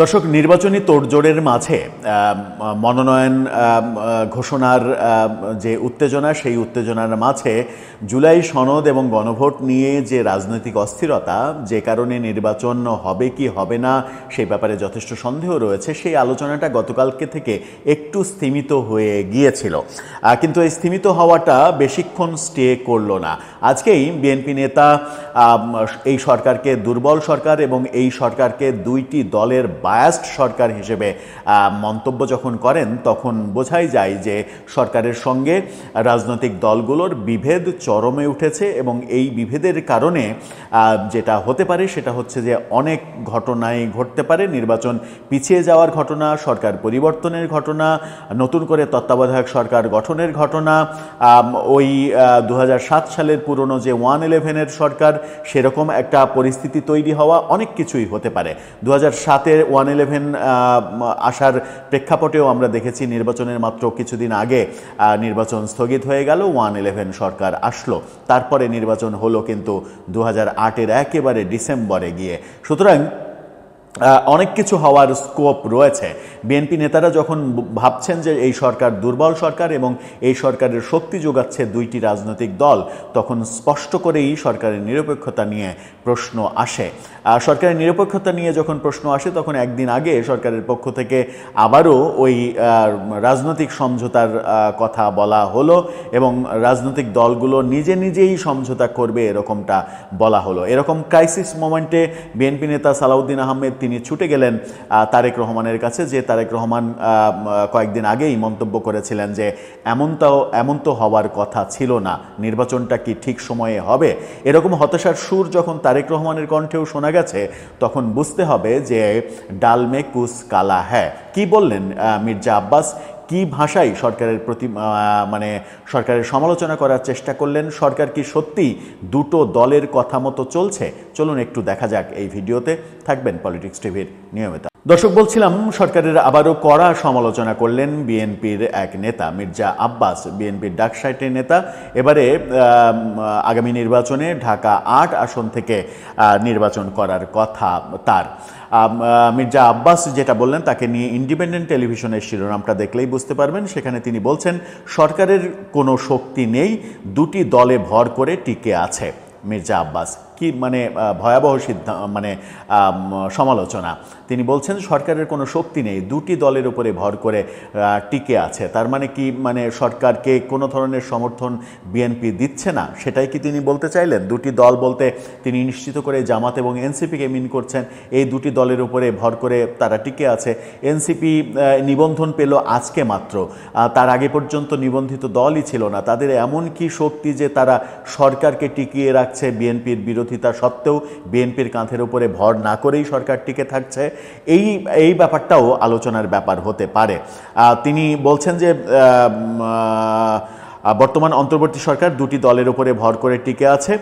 দর্শক, নির্বাচনী তোড়জোড়ের মাঝে মনোনয়ন ঘোষণার যে উত্তেজনা, সেই উত্তেজনার মাঝে জুলাই সনদ এবং গণভোট নিয়ে যে রাজনৈতিক অস্থিরতা, যে কারণে নির্বাচন হবে কি হবে না সেই ব্যাপারে যথেষ্ট সন্দেহ রয়েছে, সেই আলোচনাটা গতকালকে থেকে একটু স্থিমিত হয়ে গিয়েছিল। কিন্তু এই স্থিমিত হওয়াটা বেশিক্ষণ স্টে করলো না। আজকেই বিএনপি নেতা এই সরকারকে দুর্বল সরকার এবং এই সরকারকে দুইটি দলের বায়াস্ড সরকার হিসেবে মন্তব্য যখন করেন, তখন বোঝাই যায় যে সরকারের সঙ্গে রাজনৈতিক দলগুলোর বিভেদ চরমে উঠেছে এবং এই বিভেদের কারণে যেটা হতে পারে সেটা হচ্ছে যে অনেক ঘটনাই ঘটতে পারে। নির্বাচন পিছিয়ে যাওয়ার ঘটনা, সরকার পরিবর্তনের ঘটনা, নতুন করে তত্ত্বাবধায়ক সরকার গঠনের ঘটনা, ওই 2007 সালের পুরনো যে 111-এর সরকার, সেরকম একটা পরিস্থিতি তৈরি হওয়া, অনেক কিছুই হতে পারে। 2007-এর 111 আসার প্রেক্ষাপটেও আমরা দেখেছি নির্বাচনের মাত্র কিছুদিন আগে নির্বাচন স্থগিত হয়ে গেল, 111 সরকার আসলো, তারপরে নির্বাচন হলো কিন্তু 2008-এর একেবারে ডিসেম্বরে গিয়ে। সুতরাং অনেক কিছু হওয়ার স্কোপ রয়েছে। বিএনপি নেতারা যখন ভাবছেন যে এই সরকার দুর্বল সরকার এবং এই সরকারের শক্তি যোগাচ্ছে দুইটি রাজনৈতিক দল, তখন স্পষ্ট করেই সরকারের নিরপেক্ষতা নিয়ে প্রশ্ন আসে। সরকারের নিরপেক্ষতা নিয়ে যখন প্রশ্ন আসে, তখন একদিন আগে সরকারের পক্ষ থেকে আবারও ওই রাজনৈতিক সমঝোতার কথা বলা হলো এবং রাজনৈতিক দলগুলো নিজে নিজেই সমঝোতা করবে এরকমটা বলা হলো। এরকম ক্রাইসিস মোমেন্টে বিএনপি নেতা সালাউদ্দিন আহমেদ তিনি ছুটে গেলেন তারেক রহমানের কাছে, যে তারেক রহমান কয়েকদিন আগেই মন্তব্য করেছিলেন যে এমন তো হওয়ার কথা ছিল না, নির্বাচনটা কি ঠিক সময়ে হবে। এরকম হতাশার সুর যখন তারেক রহমানের কণ্ঠেও শোনা গেছে, তখন বুঝতে হবে যে ডাল মে কুছ কালা হ্যায়। কি বললেন মির্জা আব্বাস, কি ভাষায় সরকারের প্রতি সরকারের সমালোচনা করার চেষ্টা করলেন? সরকার কি সত্যি দুটো দলের কথা মতো চলছে? চলুন একটু দেখা যাক এই ভিডিওতে। থাকবেন পলিটিক্স টিভির নিয়মিত দর্শক। বলছিলাম, সরকারের আবারও কড়া সমালোচনা করলেন বিএনপির এক নেতা মির্জা আব্বাস, বিএনপির ডাকসাইটের নেতা। এবারে আগামী নির্বাচনে ঢাকা 8 আসন থেকে নির্বাচন করার কথা তার। মির্জা আব্বাস যেটা বললেন, তাকে নিয়ে ইন্ডিপেন্ডেন্ট টেলিভিশনের শিরোনামটা দেখলেই বুঝতে পারবেন। সেখানে তিনি বলছেন সরকারের কোনো শক্তি নেই, দুটি দলে ভর করে টিকে আছে। মির্জা আব্বাস কি ভয়াবহ সমালোচনা। তিনি বলছেন সরকারের কোনো শক্তি নেই, দুটি দলের উপরে ভর করে টিকে আছে। তার মানে কি, সরকারকে কোনো ধরনের সমর্থন বিএনপি দিচ্ছে না, সেটাই কি তিনি বলতে চাইলেন? দুটি দল বলতে তিনি নিশ্চিত করে জামাত এবং এনসিপিকে মিন করছেন। এই দুটি দলের উপরে ভর করে তারা টিকে আছে। এনসিপি নিবন্ধন পেল আজকে মাত্র, তার আগে পর্যন্ত নিবন্ধিত দলই ছিল না। তাদের এমন কি শক্তি যে তারা সরকারকে টিকিয়ে রাখছে, বিএনপির বিরোধিতা সত্ত্বেও বিএনপির কাঁধের উপরে ভর না করেই সরকার টিকে থাকছে? এই ব্যাপারটাও আলোচনার ব্যাপার হতে পারে। তিনি বলছেন যে বর্তমান অন্তর্বর্তী সরকার দুটি দলের উপরে ভর করে টিকে আছে।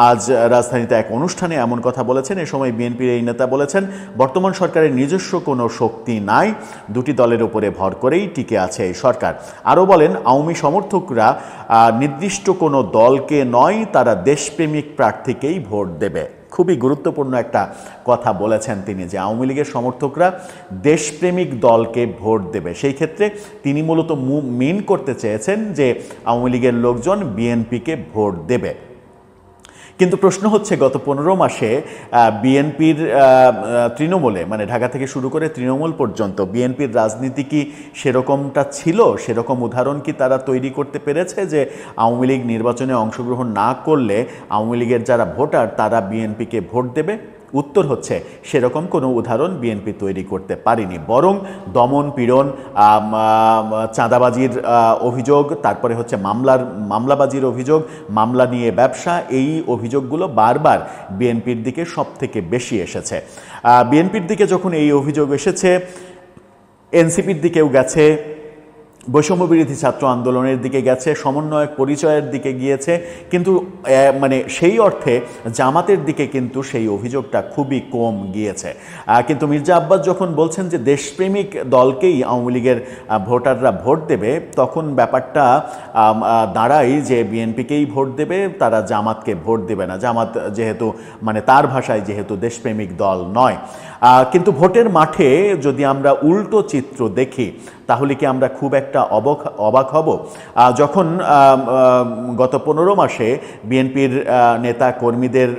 আজ রাজধানীতে এক অনুষ্ঠানে এমন কথা বলেছেন। এ সময় বিএনপির এই নেতা বলেছেন বর্তমান সরকারের নিজস্ব কোনো শক্তি নাই, দুটি দলের উপরে ভর করেই টিকে আছে এই সরকার। আরও বলেন, আওয়ামী সমর্থকরা নির্দিষ্ট কোনো দলকে নয়, তারা দেশপ্রেমিক প্রার্থীকেই ভোট দেবে। খুবই গুরুত্বপূর্ণ একটা কথা বলেছেন তিনি, যে আওয়ামী লীগের সমর্থকরা দেশপ্রেমিক দলকে ভোট দেবে। সেই ক্ষেত্রে তিনি মূলত মিন করতে চেয়েছেন যে আওয়ামী লীগের লোকজন বিএনপিকে ভোট দেবে। কিন্তু প্রশ্ন হচ্ছে, গত 15 মাসে বিএনপির তৃণমূলে, ঢাকা থেকে শুরু করে তৃণমূল পর্যন্ত বিএনপির রাজনীতি কি সেরকমটা ছিল? সেরকম উদাহরণ কি তারা তৈরি করতে পেরেছে যে আওয়ামী লীগ নির্বাচনে অংশগ্রহণ না করলে আওয়ামী লীগের যারা ভোটার তারা বিএনপিকে ভোট দেবে? উত্তর হচ্ছে, সেরকম কোনো উদাহরণ বিএনপি তৈরি করতে পারেনি। বরং দমন পীড়ন, চাঁদাবাজির অভিযোগ, তারপরে হচ্ছে মামলাবাজির অভিযোগ, মামলা নিয়ে ব্যবসা, এই অভিযোগগুলো বারবার বিএনপির দিকে সব থেকে বেশি এসেছে। বিএনপির দিকে যখন এই অভিযোগ এসেছে, এনসিপির দিকেও গেছে, বৈষম্য বিরোধী ছাত্র আন্দোলনের দিকে গেছে, সমন্বয়ক পরিচয়ের দিকে গিয়েছে, কিন্তু সেই অর্থে জামাতের দিকে কিন্তু সেই অভিযোগটা খুবই কম গিয়েছে। কিন্তু মির্জা আব্বাস যখন বলছেন যে দেশপ্রেমিক দলকেই আওয়ামী লীগের ভোটাররা ভোট দেবে, তখন ব্যাপারটা দাঁড়ায় যে বিএনপিকেই ভোট দেবে, তারা জামাতকে ভোট দেবে না। জামাত যেহেতু তার ভাষায় যেহেতু দেশপ্রেমিক দল নয়। কিন্তু ভোটের মাঠে যদি আমরা উল্টো চিত্র দেখি তাহলে কি আমরা খুব একটা অবাক হব? যখন গত 15 মাসে বিএনপির নেতা কর্মীদের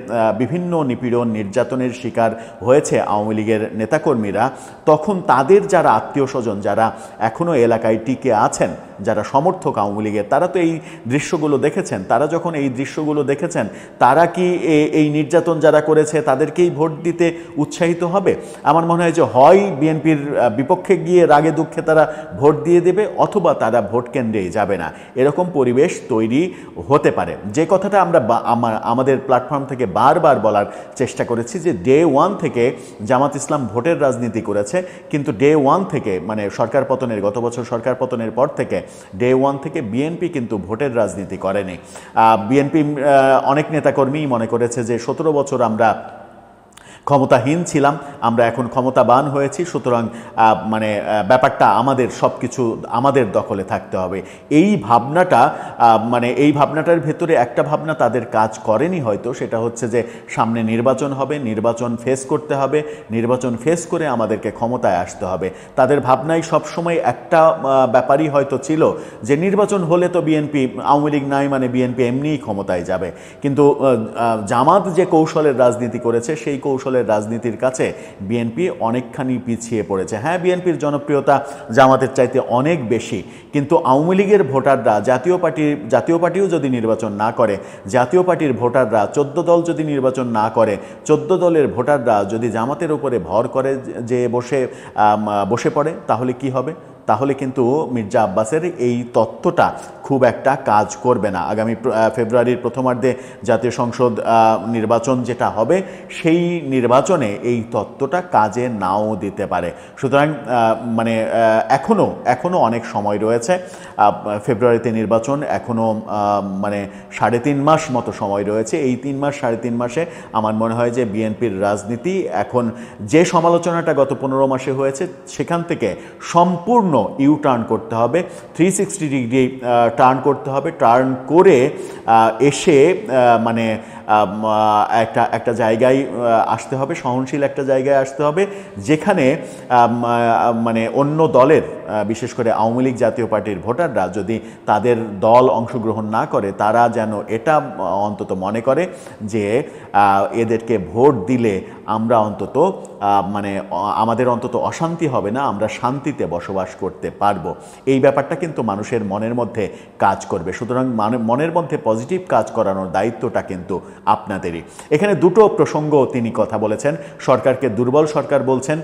বিভিন্ন নিপীড়ন নির্যাতনের শিকার হয়েছে আওয়ামী লীগের নেতাকর্মীরা, তখন তাদের যারা আত্মীয় স্বজন যারা এখনও এলাকায় টিকে আছেন, যারা সমর্থক আওয়ামী লীগের, তারা তো এই দৃশ্যগুলো দেখেছেন। তারা যখন এই দৃশ্যগুলো দেখেছেন, তারা কি এই নির্যাতন যারা করেছে তাদেরকেই ভোট দিতে উৎসাহিত হবে? আমার মনে হয় যে হয় বিএনপির বিপক্ষে গিয়ে রাগে দুঃখে তারা ভোট দিয়ে দেবে, অথবা তারা ভোট কেন্দ্রেই যাবে না। এরকম পরিবেশ তৈরি হতে পারে। যে কথাটা আমরা আমাদের প্ল্যাটফর্ম থেকে বারবার বলার চেষ্টা করেছি যে ডে ওয়ান থেকে জামাত ইসলাম ভোটের রাজনীতি করেছে, কিন্তু ডে ওয়ান থেকে মানে সরকার পতনের গত বছর সরকার পতনের পর থেকে ডে ওয়ান থেকে বিএনপি কিন্তু ভোটের রাজনীতি করেনি। বিএনপি অনেক নেতাকর্মী মনে করেছে যে 17 বছর আমরা ক্ষমতাহীন ছিলাম, আমরা এখন ক্ষমতাবান হয়েছি, সুতরাং মানে ব্যাপারটা আমাদের সব কিছু আমাদের দখলে থাকতে হবে। এই ভাবনাটা মানে এই ভাবনাটার ভেতরে একটা ভাবনা তাদের কাজ করেনি হয়তো, সেটা হচ্ছে যে সামনে নির্বাচন হবে, নির্বাচন ফেস করতে হবে, নির্বাচন ফেস করে আমাদেরকে ক্ষমতায় আসতে হবে। তাদের ভাবনায় সবসময় একটা ব্যাপারই হয়তো ছিল যে নির্বাচন হলে তো বিএনপি, আওয়ামী লীগ নাই মানে বিএনপি এমনিই ক্ষমতায় যাবে। কিন্তু জামাত যে কৌশলের রাজনীতি করেছে সেই কৌশলের রাজনীতির কাছে বিএনপি অনেকখানি পিছিয়ে পড়েছে। হ্যাঁ, বিএনপির জনপ্রিয়তা জামাতের চাইতে অনেক বেশি, কিন্তু আওয়ামী লীগের ভোটাররা জাতীয় পার্টিও যদি নির্বাচন না করে, জাতীয় পার্টির ভোটাররা 14 দল যদি নির্বাচন না করে, 14 দলের ভোটাররা যদি জামাতের উপরে ভর করে যে বসে পড়ে, তাহলে কি হবে? তাহলে কিন্তু মির্জা আব্বাসের এই তত্ত্বটা খুব একটা কাজ করবে না। আগামী ফেব্রুয়ারির প্রথমার্ধে জাতীয় সংসদ নির্বাচন যেটা হবে, সেই নির্বাচনে এই তত্ত্বটা কাজে নাও দিতে পারে। সুতরাং মানে এখনও অনেক সময় রয়েছে। ফেব্রুয়ারিতে নির্বাচন, এখনও মানে 3.5 মাস মতো সময় রয়েছে। এই 3 মাস 3.5 মাসে আমার মনে হয় যে বিএনপির রাজনীতি এখন যে সমালোচনাটা গত 15 মাসে হয়েছে সেখান থেকে সম্পূর্ণ ইউটার্ন করতে হবে, 360 ডিগ্রি টার্ন করতে হবে। টার্ন করে এসে মানে একটা জায়গায় আসতে হবে, সহনশীল একটা জায়গায় আসতে হবে, যেখানে মানে অন্য দলের, বিশেষ করে আওয়ামী লীগ জাতীয় পার্টির ভোটাররা যদি তাদের দল অংশগ্রহণ না করে, তারা যেন এটা অন্তত মনে করে যে এদেরকে ভোট দিলে আমরা অন্তত মানে আমাদের অন্তত অশান্তি হবে না, আমরা শান্তিতে বসবাস করতে পারবো। এই ব্যাপারটা কিন্তু মানুষের মনের মধ্যে কাজ করবে। সুতরাং মনের মধ্যে পজিটিভ কাজ করানোর দায়িত্বটা কিন্তু আপনাদেরই। এখানে দুটো প্রসঙ্গ তিনি কথা বলেছেন। সরকারকে দুর্বল সরকার বলছেন,